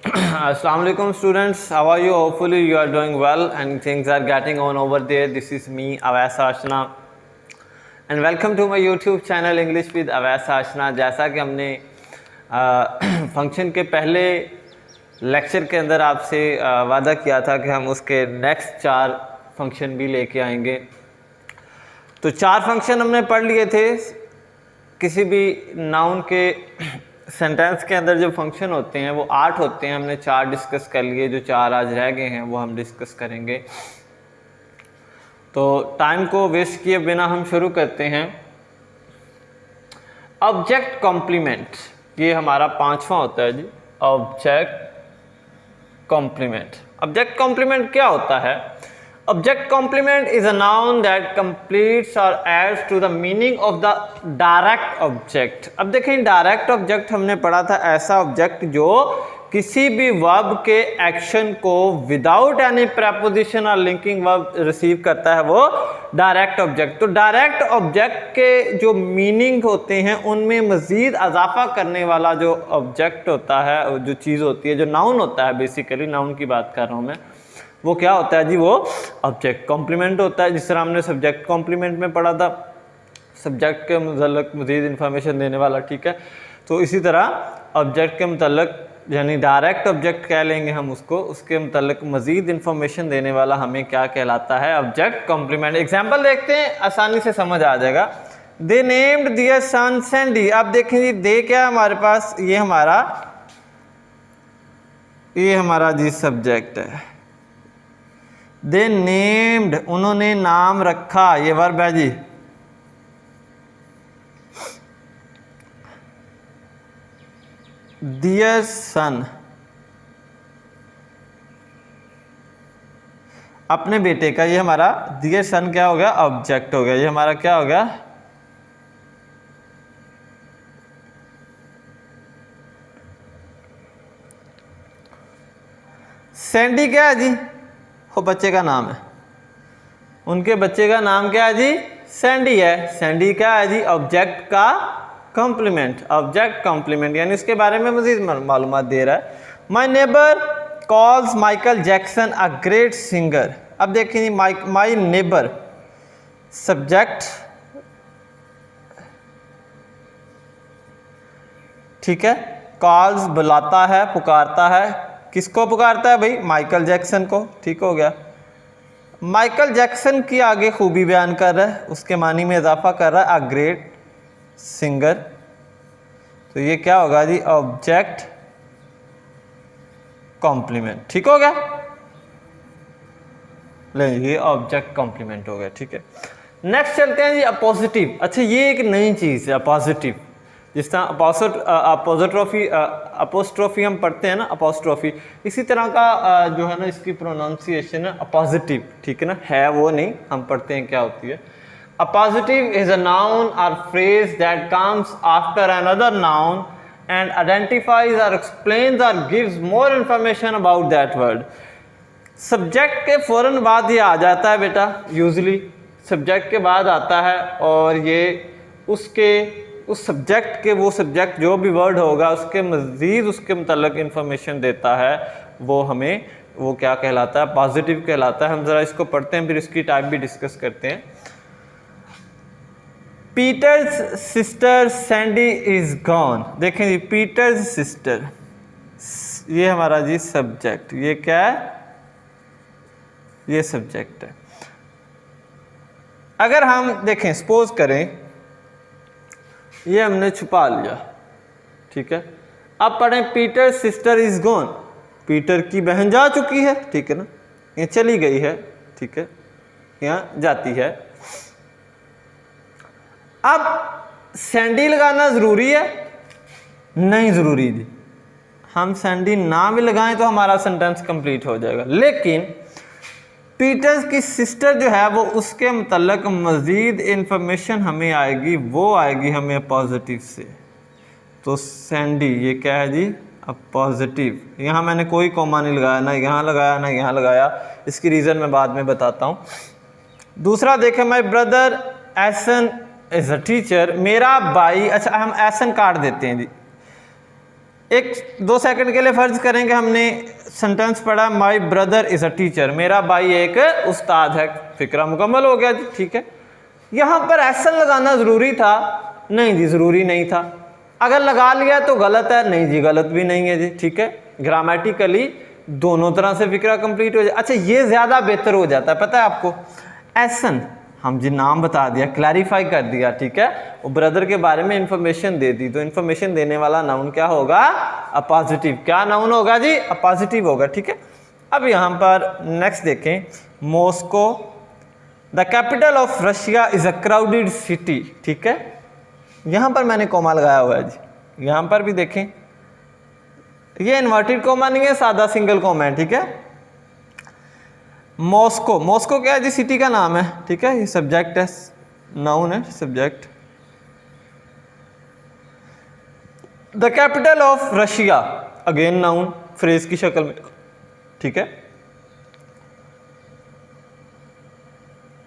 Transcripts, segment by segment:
Assalamu alaikum students, how are you? Hopefully you are doing well and things are getting on over there. This is me Awais Ashna and welcome to my YouTube channel English with Awais Ashna। जैसा कि हमने function के पहले lecture के अंदर आपसे वादा किया था कि हम उसके नेक्स्ट 4 फंक्शन भी लेके आएंगे। तो 4 फंक्शन हमने पढ़ लिए थे। किसी भी नाउन के सेंटेंस के अंदर जो फंक्शन होते हैं वो 8 होते हैं, हमने 4 डिस्कस कर लिए। जो 4 आज रह गए हैं वो हम डिस्कस करेंगे। तो टाइम को वेस्ट किए बिना हम शुरू करते हैं। ऑब्जेक्ट कॉम्प्लीमेंट, ये हमारा 5वां होता है जी। Object complement. ऑब्जेक्ट कॉम्प्लीमेंट क्या होता है? Object complement is a noun that completes or adds to the meaning of the direct object। अब देखें, डायरेक्ट ऑब्जेक्ट हमने पढ़ा था ऐसा ऑब्जेक्ट जो किसी भी वर्ब के एक्शन को विदाउट एनी प्रेपोजिशन और लिंकिंग वर्ब रिसीव करता है, वो डायरेक्ट ऑब्जेक्ट। तो डायरेक्ट ऑब्जेक्ट के जो मीनिंग होते हैं उनमें मज़ीद इजाफा करने वाला जो ऑब्जेक्ट होता है, जो चीज़ होती है, जो नाउन होता है, बेसिकली नाउन की बात कर रहा हूँ मैं, वो क्या होता है जी? वो ऑब्जेक्ट कॉम्प्लीमेंट होता है। जिस तरह हमने सब्जेक्ट कॉम्प्लीमेंट में पढ़ा था, सब्जेक्ट के मुतल्लिक़ मज़ीद इंफॉर्मेशन देने वाला, ठीक है। तो इसी तरह ऑब्जेक्ट के मुतल्लिक़, यानी डायरेक्ट ऑब्जेक्ट कह लेंगे हम उसको, उसके मुतल्लिक़ मज़ीद इंफॉर्मेशन देने वाला हमें क्या कहलाता है? Object complement. एग्जाम्पल देखते हैं, आसानी से समझ आ जाएगा। They named their son Sandy. अब देखें जी, दे क्या हमारे पास, ये हमारा जी सब्जेक्ट है। दे नेम्ड, उन्होंने नाम रखा, ये वर्ब है जी। डियर सन, अपने बेटे का, ये हमारा डियर सन क्या हो गया? ऑब्जेक्ट हो गया। ये हमारा क्या हो गया? सैंडी क्या है जी? वो बच्चे का नाम है, उनके बच्चे का नाम क्या है जी? सैंडी है। सैंडी क्या है जी? ऑब्जेक्ट का कॉम्प्लीमेंट। ऑब्जेक्ट कॉम्प्लीमेंट यानी इसके बारे में मजीद मालूमात दे रहा है। My neighbour calls Michael Jackson a great singer. अब देखिए, माई नेबर सब्जेक्ट, ठीक है। कॉल्स बुलाता है, पुकारता है। किसको पुकारता है भाई? माइकल जैक्सन को, ठीक हो गया। माइकल जैक्सन की आगे खूबी बयान कर रहा है, उसके मानी में इजाफा कर रहा है, अ ग्रेट सिंगर। तो ये क्या होगा जी? ऑब्जेक्ट कॉम्प्लीमेंट, ठीक हो गया। ले, ये ऑब्जेक्ट कॉम्प्लीमेंट हो गया, ठीक है। नेक्स्ट चलते हैं जी, अपोजिटिव। अच्छा, ये एक नई चीज़ है अपोजिटिव। जिस तरह अपोस्ट्रोफी हम पढ़ते हैं ना, अपोस्ट्रोफी, इसी तरह का जो है ना, इसकी प्रोनाउंसिएशन है अपोजिटिव, ठीक है ना। है वो नहीं, हम पढ़ते हैं क्या होती है। अपोजिटिव इज अ नाउन और phrase that comes after another noun and identifies और एक्सप्लेन्स और gives more information about that word. Subject के फ़ौरन बाद ये आ जाता है बेटा, यूजली सब्जेक्ट के बाद आता है, और ये उस सब्जेक्ट के, वो सब्जेक्ट जो भी वर्ड होगा उसके मज़ीद उसके मुतल्लिक़ इंफॉर्मेशन देता है, वो हमें वो क्या कहलाता है? पॉजिटिव कहलाता है। हम ज़रा इसको पढ़ते हैं, फिर इसकी टाइप भी डिस्कस करते हैं। Peter's sister Sandy is gone. देखें जी, पीटर्स सिस्टर, ये हमारा जी सब्जेक्ट, ये क्या है? ये सब्जेक्ट है। अगर हम देखें, सपोज करें ये हमने छुपा लिया, ठीक है। अब पढ़ें, Peter sister is gone. Peter की बहन जा चुकी है, ठीक है ना, ये चली गई है, ठीक है, यहाँ जाती है। अब सैंडी लगाना ज़रूरी है? नहीं ज़रूरी जी। हम सैंडी ना भी लगाएं तो हमारा सेंटेंस कंप्लीट हो जाएगा, लेकिन पीटर्स की सिस्टर जो है वो, उसके मुतल्लिक़ मज़ीद इंफॉर्मेशन हमें आएगी, वो आएगी हमें पॉजिटिव से। तो सैंडी, ये क्या है जी? अब पॉजिटिव। यहाँ मैंने कोई कॉमा नहीं लगाया, ना यहाँ लगाया ना यहाँ लगाया, इसकी रीज़न मैं बाद में बताता हूँ। दूसरा देखें, my brother essence is a teacher. मेरा भाई, अच्छा हम एसन काट देते हैं जी, एक 2 सेकंड के लिए फर्ज करें कि हमने सेंटेंस पढ़ा my brother is a teacher, मेरा भाई एक उस्ताद है, फिक्रा मुकम्मल हो गया जी, ठीक है। यहाँ पर ऐसा लगाना ज़रूरी था? नहीं जी, ज़रूरी नहीं था। अगर लगा लिया तो गलत है? नहीं जी, गलत भी नहीं है जी, ठीक है। ग्रामेटिकली दोनों तरह से फिक्रा कंप्लीट हो जाए। अच्छा, ये ज़्यादा बेहतर हो जाता है, पता है आपको। एसन हम जी नाम बता दिया, क्लैरिफाई कर दिया, ठीक है। वो ब्रदर के बारे में इंफॉर्मेशन दे दी, तो इंफॉर्मेशन देने वाला नाउन क्या होगा? अपॉजिटिव। क्या नाउन होगा जी? अपॉजिटिव होगा, ठीक है। अब यहाँ पर नेक्स्ट देखें, Moscow the capital of Russia is a crowded city, ठीक है। यहाँ पर मैंने कोमा लगाया हुआ है जी, यहाँ पर भी देखें, ये इन्वर्टेड कोमा नहीं है, सादा सिंगल कोमा है, ठीक है। मॉस्को, मॉस्को क्या है जी? सिटी का नाम है, ठीक है। ये सब्जेक्ट है, नाउन है, subject. The capital of Russia, again noun, phrase की शक्ल में, ठीक है।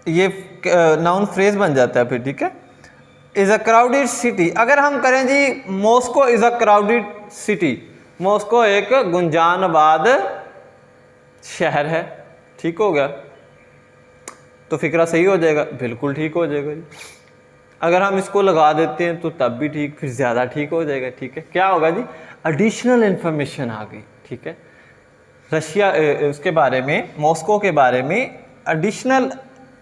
ये नाउन फ्रेज बन जाता है फिर, ठीक है। इज अ क्राउडेड सिटी, अगर हम करें जी Moscow is a crowded city, Moscow एक गुंजानबाद शहर है, ठीक हो गया। तो फिक्रा सही हो जाएगा, बिल्कुल ठीक हो जाएगा जी। अगर हम इसको लगा देते हैं तो तब भी ठीक, फिर ज़्यादा ठीक हो जाएगा, ठीक है। क्या होगा जी? एडिशनल इन्फॉर्मेशन आ गई, ठीक है। रशिया उसके बारे में, मॉस्को के बारे में एडिशनल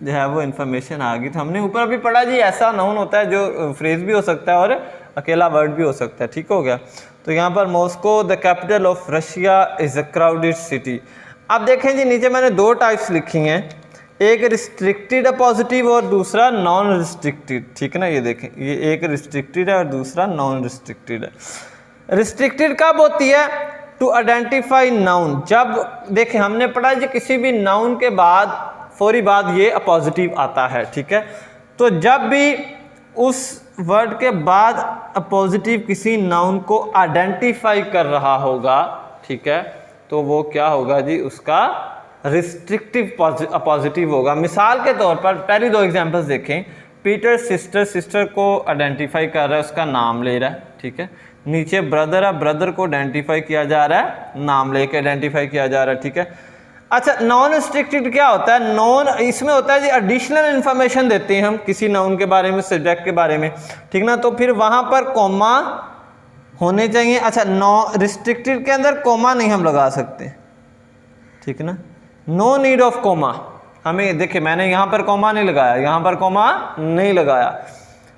जो है वो इन्फॉर्मेशन आ गई। तो हमने ऊपर भी पढ़ा जी, ऐसा नाउन होता है जो फ्रेज भी हो सकता है और अकेला वर्ड भी हो सकता है, ठीक हो गया। तो यहाँ पर Moscow the capital of Russia is a crowded city. अब देखें जी, नीचे मैंने 2 टाइप्स लिखी हैं, एक रिस्ट्रिक्टेड पॉजिटिव और दूसरा नॉन रिस्ट्रिक्टेड, ठीक है ना। ये देखें, ये एक रिस्ट्रिक्टेड है और दूसरा नॉन रिस्ट्रिक्टेड है। रिस्ट्रिक्टेड कब होती है? टू आइडेंटिफाई नाउन, जब देखें हमने पढ़ा जी किसी भी नाउन के बाद फौरी बाद ये अपॉजिटिव आता है, ठीक है। तो जब भी उस वर्ड के बाद अपॉजिटिव किसी नाउन को आइडेंटिफाई कर रहा होगा, ठीक है, तो वो क्या होगा जी? उसका रिस्ट्रिक्टिव अपॉजिटिव होगा। मिसाल के तौर पर पहली 2 एग्जांपल्स देखें। पीटर सिस्टर, सिस्टर को आइडेंटिफाई कर रहा है, उसका नाम ले रहा है, ठीक है। नीचे ब्रदर है, ब्रदर को आइडेंटिफाई किया जा रहा है, नाम लेके आइडेंटिफाई किया जा रहा है, ठीक है। अच्छा, नॉन रिस्ट्रिक्टेड क्या होता है? नॉन, इसमें होता है जी एडिशनल इन्फॉर्मेशन देते हैं हम किसी नाउन के बारे में, सब्जेक्ट के बारे में, ठीक ना। तो फिर वहाँ पर कॉमा होने चाहिए। अच्छा, नॉन रिस्ट्रिक्टेड के अंदर कोमा नहीं हम लगा सकते, ठीक है ना। नो नीड ऑफ कोमा, हमें देखिए मैंने यहाँ पर कोमा नहीं लगाया, यहाँ पर कोमा नहीं लगाया,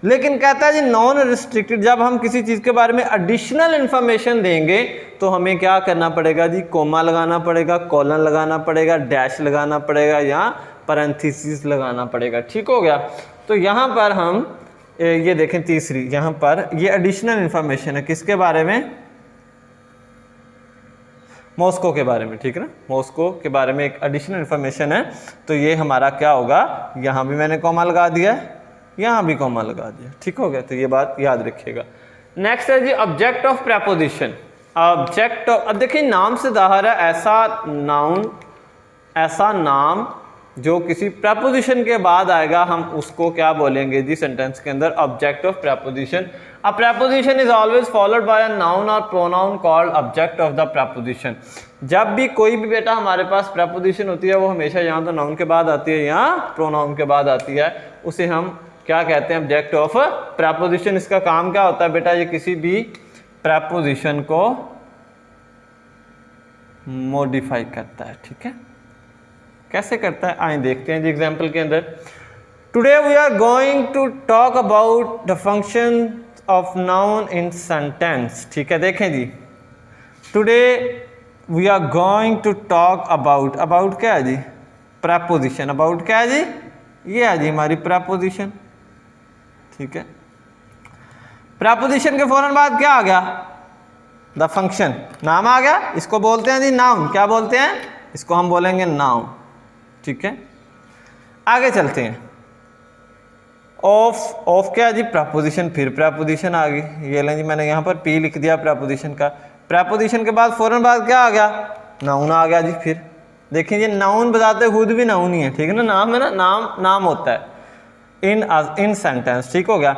लेकिन कहता है जी नॉन रिस्ट्रिक्टेड, जब हम किसी चीज़ के बारे में एडिशनल इन्फॉर्मेशन देंगे तो हमें क्या करना पड़ेगा जी? कोमा लगाना पड़ेगा, कॉलन लगाना पड़ेगा, डैश लगाना पड़ेगा या पैरेंथेसिस लगाना पड़ेगा, ठीक हो गया। तो यहाँ पर हम ये देखें, तीसरी यहाँ पर ये एडिशनल इन्फॉर्मेशन है, किसके बारे में? मॉस्को के बारे में, ठीक है ना। मॉस्को के बारे में एक एडिशनल इन्फॉर्मेशन है, तो ये हमारा क्या होगा? यहाँ भी मैंने कॉमा लगा दिया, यहाँ भी कॉमा लगा दिया, ठीक हो गया। तो ये बात याद रखिएगा। नेक्स्ट है जी object of preposition. Object of, अब देखिए नाम से ज़ाहिर है ऐसा नाउन, ऐसा नाम जो किसी प्रेपोजिशन के बाद आएगा, हम उसको क्या बोलेंगे जी सेंटेंस के अंदर? Object of preposition. A preposition is always followed by a noun और pronoun called object of the preposition. जब भी कोई भी बेटा हमारे पास प्रेपोजिशन होती है, वो हमेशा यहाँ तो नाउन के बाद आती है, यहाँ प्रोनाउन के बाद आती है, उसे हम क्या कहते हैं? Object of preposition. इसका काम क्या होता है बेटा? ये किसी भी प्रेपोजिशन को मॉडिफाई करता है, ठीक है। कैसे करता है आइए देखते हैं जी एग्जाम्पल के अंदर। Today we are going to talk about the function of noun in sentence, ठीक है। देखें जी, today we are going to talk about, about क्या है जी? प्रेपोजिशन। अबाउट क्या है जी? ये है जी हमारी प्रेपोजिशन, ठीक है। प्रेपोजिशन के फौरन बाद क्या आ गया? द फंक्शन, नाम आ गया, इसको बोलते हैं जी नाउन। क्या बोलते हैं? इसको हम बोलेंगे नाउन, ठीक है। आगे चलते हैं। ऑफ, ऑफ क्या है जी? प्रेपोजिशन, फिर प्रेपोजिशन आ गई। ये लें जी, मैंने यहाँ पर पी लिख दिया प्रेपोजिशन का। प्रेपोजिशन के बाद फौरन बाद क्या आ गया? नाउन आ गया जी। फिर देखिए ये नाउन बताते खुद भी नाउन ही है, ठीक है ना। नाम है ना, नाम नाम होता है इन सेंटेंस, ठीक हो गया।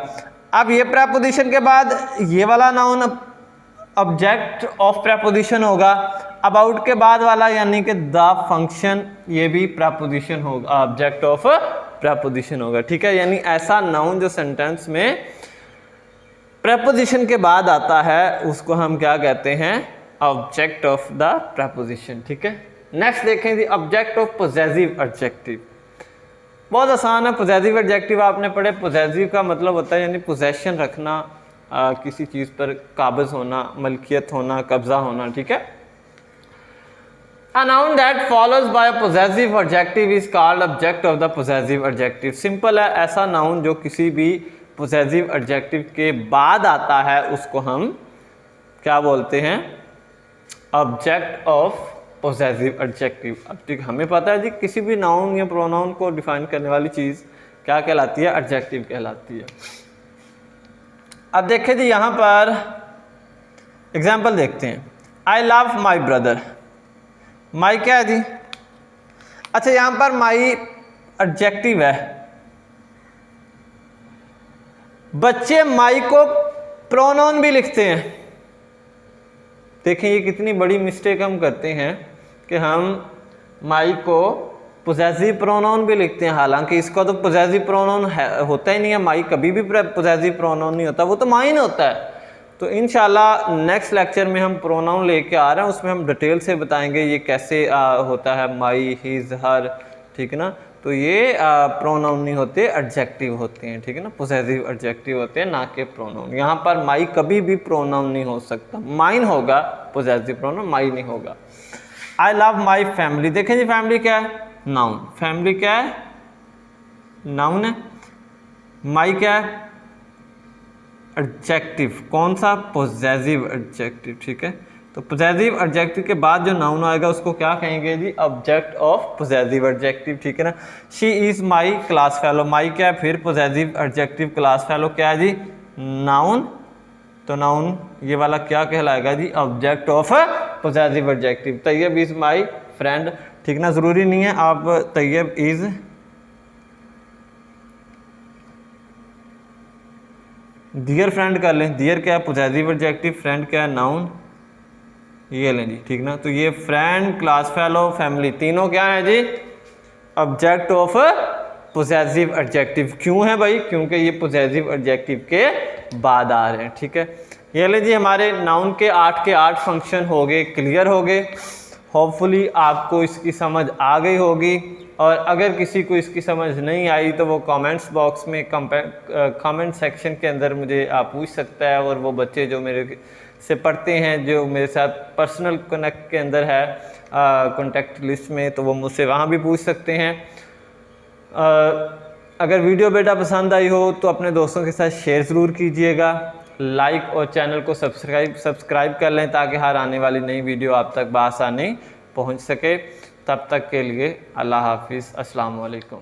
अब ये प्रेपोजिशन के बाद ये वाला नाउन ऑब्जेक्ट ऑफ प्रेपोजिशन होगा। अबाउट के बाद वाला यानी कि द फंक्शन, ये भी प्रेपोजिशन होगा, ऑब्जेक्ट ऑफ प्रेपोजिशन होगा। ठीक है, यानी ऐसा नाउन जो सेंटेंस में प्रेपोजिशन के बाद आता है उसको हम क्या कहते हैं, ऑब्जेक्ट ऑफ द प्रेपोजिशन। ठीक है, नेक्स्ट देखें जी ऑब्जेक्ट ऑफ पोजेसिव एडजेक्टिव। बहुत आसान है। पोजेसिव एडजेक्टिव आपने पढ़े। पोजेसिव का मतलब होता है यानी पोजेशन रखना, किसी चीज़ पर काबिज होना, मलकियत होना, कब्जा होना। ठीक है, A noun that follows by a possessive adjective is called object of the possessive adjective. Simple है, ऐसा नाउन जो किसी भी possessive adjective के बाद आता है उसको हम क्या बोलते हैं, ऑब्जेक्ट ऑफ possessive adjective। अब ठीक हमें पता है जी किसी भी नाउन या प्रोनाउन को डिफाइन करने वाली चीज़ क्या कहलाती है, एडजेक्टिव कहलाती है। अब देखें जी यहाँ पर एग्जाम्पल देखते हैं। I love my brother. माई क्या है जी, अच्छा यहाँ पर माई एडजेक्टिव है। बच्चे माई को प्रोनाउन भी लिखते हैं। देखें ये कितनी बड़ी मिस्टेक हम करते हैं कि हम माई को पोजेसिव प्रोनाउन भी लिखते हैं, हालांकि इसका तो पोजेसिव प्रोनाउन होता ही नहीं है। माई कभी भी पोजेसिव प्रोनाउन नहीं होता, वो तो माइन होता है। तो इंशाल्लाह नेक्स्ट लेक्चर में हम प्रोनाउन लेके आ रहे हैं, उसमें हम डिटेल से बताएंगे ये कैसे होता है, माई, हिज, हर। ठीक है ना, तो ये प्रोनाउन नहीं होते, एडजेक्टिव होते हैं। ठीक है ना, पोजेसिव एडजेक्टिव होते हैं, ना कि प्रोनाउन। यहाँ पर माई कभी भी प्रोनाउन नहीं हो सकता, माइन होगा पोजेसिव प्रोनाउन, माई नहीं होगा। I love my family. देखें जी फैमिली क्या है, नाउन। फैमिली क्या है, नाउन है। माई क्या है, एडजेक्टिव। कौन सा, पोजेसिव एडजेक्टिव। ठीक है, तो पोजेसिव एडजेक्टिव के बाद जो नाउन आएगा उसको क्या कहेंगे जी, ऑब्जेक्ट ऑफ पोजेसिव एडजेक्टिव। ठीक है ना, she is my class fellow. My क्या है, फिर पोजेसिव एडजेक्टिव, क्लास फेलो क्या है जी, नाउन। तो नाउन ये वाला क्या कहलाएगा जी, object of possessive adjective. Tayyab is my friend. ठीक ना, ज़रूरी नहीं है आप तैयब इज़ डियर फ्रेंड कर लें। डियर क्या है, पोजेसिव एडजेक्टिव, फ्रेंड क्या है, नाउन। ये लें जी। ठीक ना, तो ये फ्रेंड, क्लास फेलो, फैमिली, तीनों क्या है जी, ऑब्जेक्ट ऑफ पोजेसिव एडजेक्टिव। क्यों है भाई, क्योंकि ये पोजेसिव एडजेक्टिव के बाद आ रहे हैं। ठीक है, ये ले जी हमारे नाउन के 8 के 8 फंक्शन हो गए, क्लियर हो गए। होपफुली आपको इसकी समझ आ गई होगी, और अगर किसी को इसकी समझ नहीं आई तो वो कमेंट्स बॉक्स में कमेंट सेक्शन के अंदर मुझे आप पूछ सकता है। और वो बच्चे जो मेरे से पढ़ते हैं, जो मेरे साथ पर्सनल कनेक्ट के अंदर है, कॉन्टेक्ट लिस्ट में, तो वो मुझसे वहाँ भी पूछ सकते हैं। अगर वीडियो बेटा पसंद आई हो तो अपने दोस्तों के साथ शेयर ज़रूर कीजिएगा, लाइक और चैनल को सब्सक्राइब कर लें ताकि हर आने वाली नई वीडियो आप तक बआसानी पहुँच सके। तब तक के लिए अल्लाह हाफिज़, अस्सलाम वालेकुम।